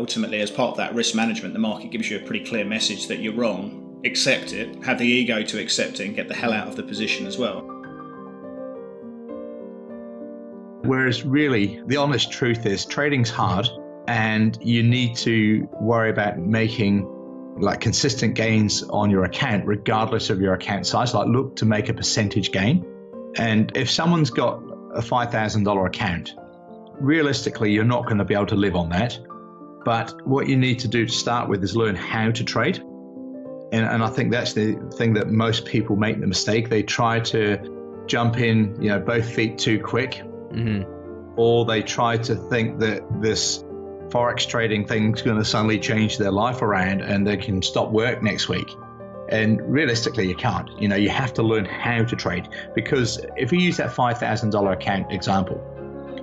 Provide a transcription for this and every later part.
ultimately, as part of that risk management, the market gives you a pretty clear message that you're wrong, accept it, have the ego to accept it and get the hell out of the position as well. Whereas really, the honest truth is trading's hard and you need to worry about making like consistent gains on your account, regardless of your account size. Like look to make a percentage gain. And if someone's got a $5,000 account, realistically, you're not going to be able to live on that. But what you need to do to start with is learn how to trade. And I think that's the thing that most people make the mistake. They try to jump in, both feet too quick. Or they try to think that this Forex trading thing's going to suddenly change their life around and they can stop work next week. And realistically, you can't. You have to learn how to trade, because if you use that $5,000 account example,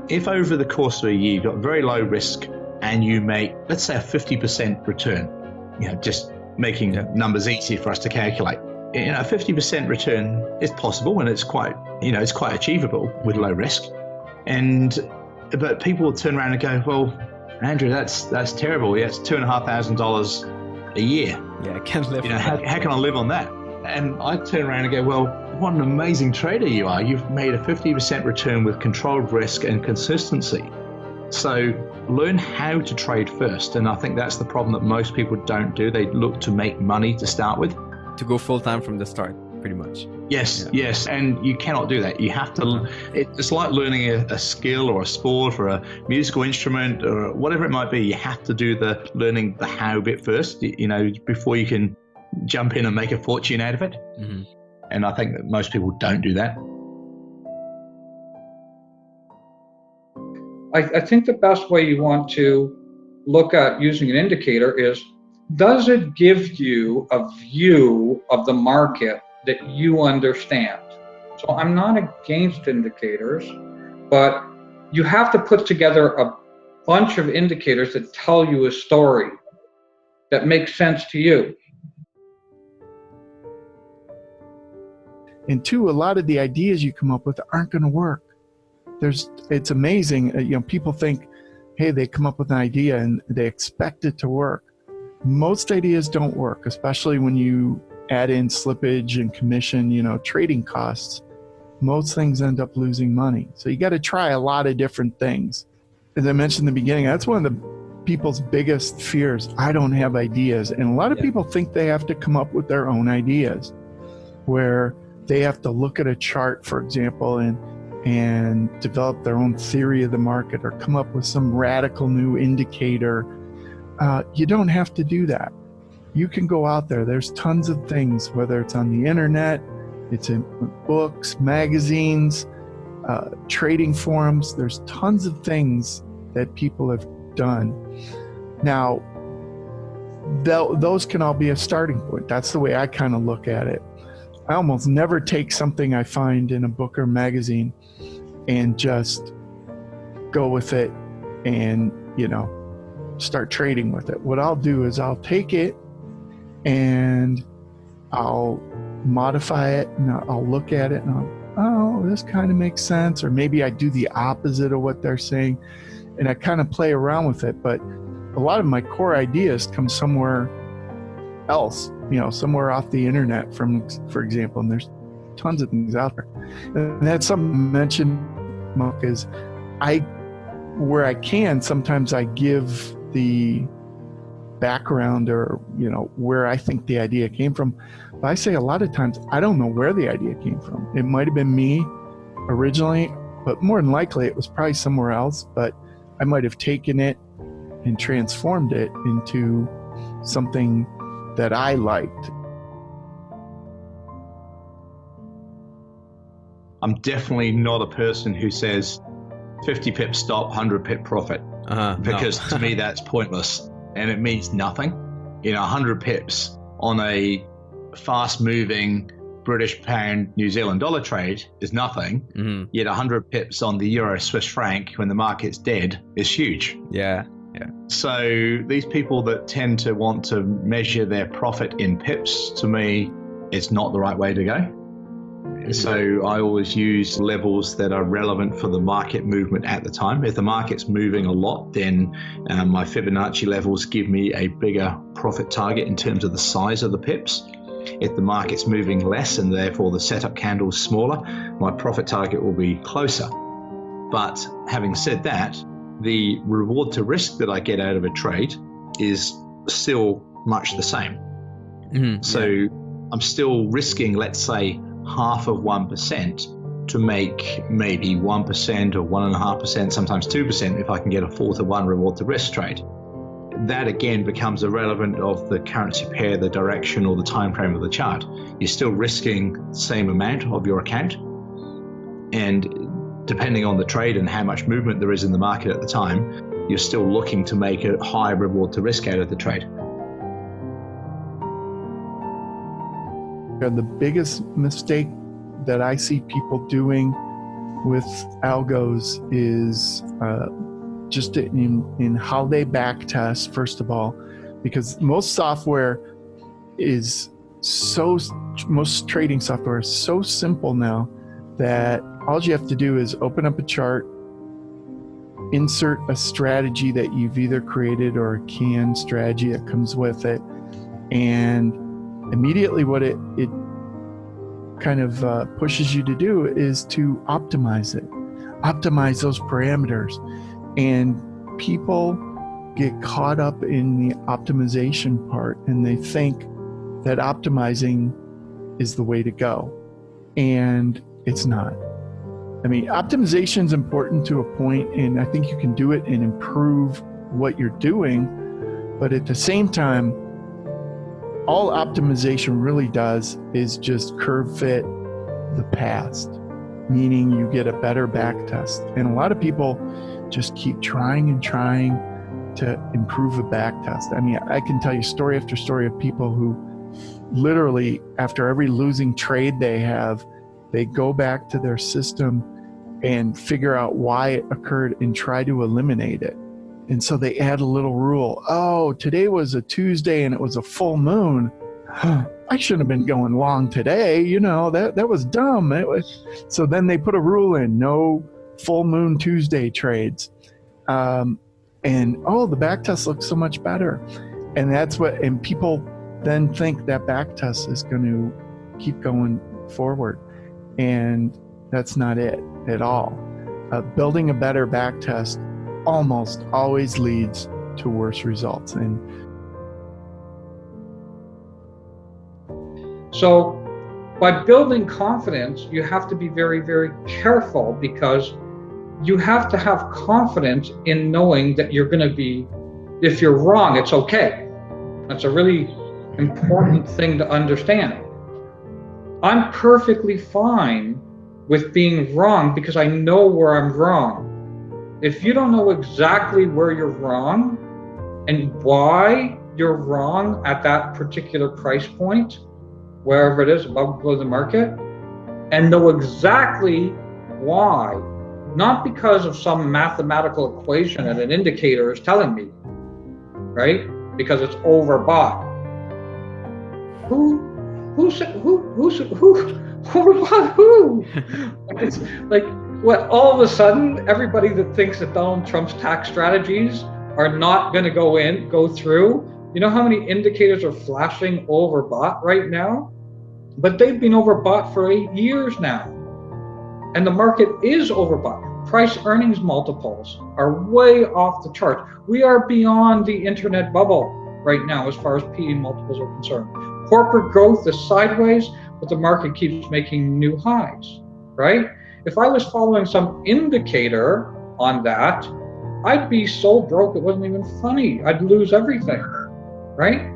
if over the course of a year you've got very low risk and you make, let's say, a 50% return, just making numbers easy for us to calculate, a 50% return is possible and it's quite achievable with low risk. But people will turn around and go, well, Andrew, that's terrible. Yeah, it's $2,500 a year. Yeah, I can't live on that. How can I live on that? And I turn around and go, well, what an amazing trader you are. You've made a 50% return with controlled risk and consistency. So learn how to trade first. And I think that's the problem that most people don't do. They look to make money to start with. To go full time from the start, pretty much. Yes. And you cannot do that. You have to, it's like learning a skill or a sport or a musical instrument or whatever it might be. You have to do learning the how bit first, before you can jump in and make a fortune out of it. And I think that most people don't do that. I think the best way you want to look at using an indicator is, does it give you a view of the market that you understand? So I'm not against indicators, but you have to put together a bunch of indicators that tell you a story that makes sense to you. And two, a lot of the ideas you come up with aren't going to work. It's amazing. People think, hey, they come up with an idea and they expect it to work. Most ideas don't work, especially when you add in slippage and commission, trading costs. Most things end up losing money. So you got to try a lot of different things. As I mentioned in the beginning, that's one of the people's biggest fears. I don't have ideas. And a lot of people think they have to come up with their own ideas, where they have to look at a chart, for example, and develop their own theory of the market or come up with some radical new indicator. You don't have to do that. You can go out there. There's tons of things, whether it's on the internet, it's in books, magazines, trading forums. There's tons of things that people have done. Now, those can all be a starting point. That's the way I kind of look at it. I almost never take something I find in a book or magazine and just go with it and, start trading with it. What I'll do is I'll take it and I'll modify it and I'll look at it and this kind of makes sense. Or maybe I do the opposite of what they're saying and I kind of play around with it. But a lot of my core ideas come somewhere else, somewhere off the internet for example, and there's tons of things out there. And that's something I mentioned, Mark, is where I can, sometimes I give the background or, where I think the idea came from. But I say a lot of times, I don't know where the idea came from. It might've been me originally, but more than likely it was probably somewhere else, but I might've taken it and transformed it into something that I liked. I'm definitely not a person who says 50 pip stop, 100 pip profit, because to me that's pointless and it means nothing. 100 pips on a fast moving British pound New Zealand dollar trade is nothing. Yet 100 pips on the euro Swiss franc when the market's dead is huge. Yeah. So these people that tend to want to measure their profit in pips, to me, it's not the right way to go. So I always use levels that are relevant for the market movement at the time. If the market's moving a lot, then my Fibonacci levels give me a bigger profit target in terms of the size of the pips. If the market's moving less and therefore the setup candle is smaller, my profit target will be closer. But having said that, the reward to risk that I get out of a trade is still much the same. So I'm still risking, let's say, half of 1% to make maybe 1% or 1.5%, sometimes 2% if I can get a 4-to-1 reward to risk trade. That again becomes irrelevant of the currency pair, the direction, or the time frame of the chart. You're still risking the same amount of your account, and depending on the trade and how much movement there is in the market at the time, you're still looking to make a high reward to risk out of the trade. The biggest mistake that I see people doing with algos is just in how they back test, first of all, because most trading software is so simple now that all you have to do is open up a chart, insert a strategy that you've either created or a canned strategy that comes with it, and immediately what it kind of pushes you to do is to optimize it, optimize those parameters. And people get caught up in the optimization part, and they think that optimizing is the way to go, and it's not. I mean, optimization is important to a point, and I think you can do it and improve what you're doing, but at the same time, all optimization really does is just curve fit the past, meaning you get a better back test. And a lot of people just keep trying and trying to improve a back test. I mean, I can tell you story after story of people who literally, after every losing trade they have, they go back to their system and figure out why it occurred and try to eliminate it. And so they add a little rule. Oh, today was a Tuesday and it was a full moon. I shouldn't have been going long today. You know, that was dumb. So then they put a rule in, no full moon Tuesday trades. And the back test looks so much better. And people then think that back test is going to keep going forward. And that's not it at all. Building a better back test almost always leads to worse results. And so by building confidence, you have to be very, very careful, because you have to have confidence in knowing that you're going to be, if you're wrong, it's okay. That's a really important thing to understand. I'm perfectly fine with being wrong because I know where I'm wrong. If you don't know exactly where you're wrong and why you're wrong at that particular price point, wherever it is, above or below the market, and know exactly why, not because of some mathematical equation that an indicator is telling me, right? Because it's overbought. Who overbought who? It's like, what, all of a sudden, everybody that thinks that Donald Trump's tax strategies are not going to go through, you know how many indicators are flashing overbought right now? But they've been overbought for 8 years now. And the market is overbought. Price earnings multiples are way off the chart. We are beyond the internet bubble right now as far as PE multiples are concerned. Corporate growth is sideways, but the market keeps making new highs, right? If I was following some indicator on that, I'd be so broke it wasn't even funny. I'd lose everything, right?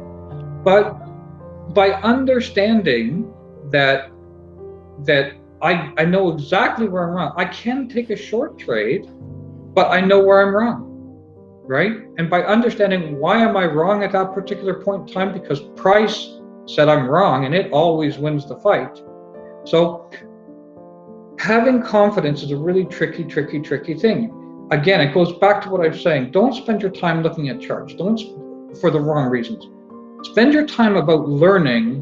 But by understanding that I know exactly where I'm wrong, I can take a short trade, but I know where I'm wrong, right? And by understanding why am I wrong at that particular point in time, because price said I'm wrong, and it always wins the fight. So having confidence is a really tricky thing. Again, it goes back to what I was saying. Don't spend your time looking at charts. Don't, for the wrong reasons. Spend your time about learning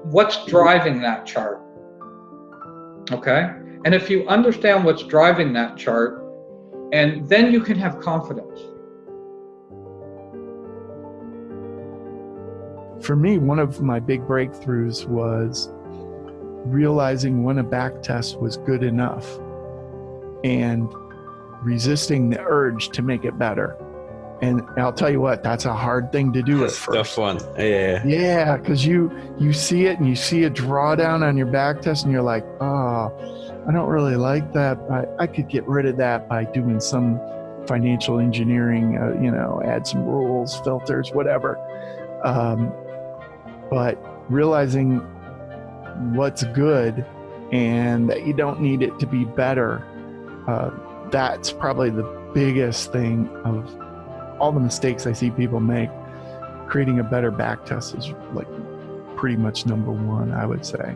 what's driving that chart. Okay. And if you understand what's driving that chart, and then you can have confidence. For me, one of my big breakthroughs was realizing when a back test was good enough and resisting the urge to make it better. And I'll tell you what, that's a hard thing to do at That's a first. tough one. Yeah. Yeah, because you see it and you see a drawdown on your back test and you're like, oh, I don't really like that. I could get rid of that by doing some financial engineering, add some rules, filters, whatever. But realizing what's good and that you don't need it to be better, that's probably the biggest thing of all the mistakes I see people make. Creating a better back test is like pretty much number one, I would say.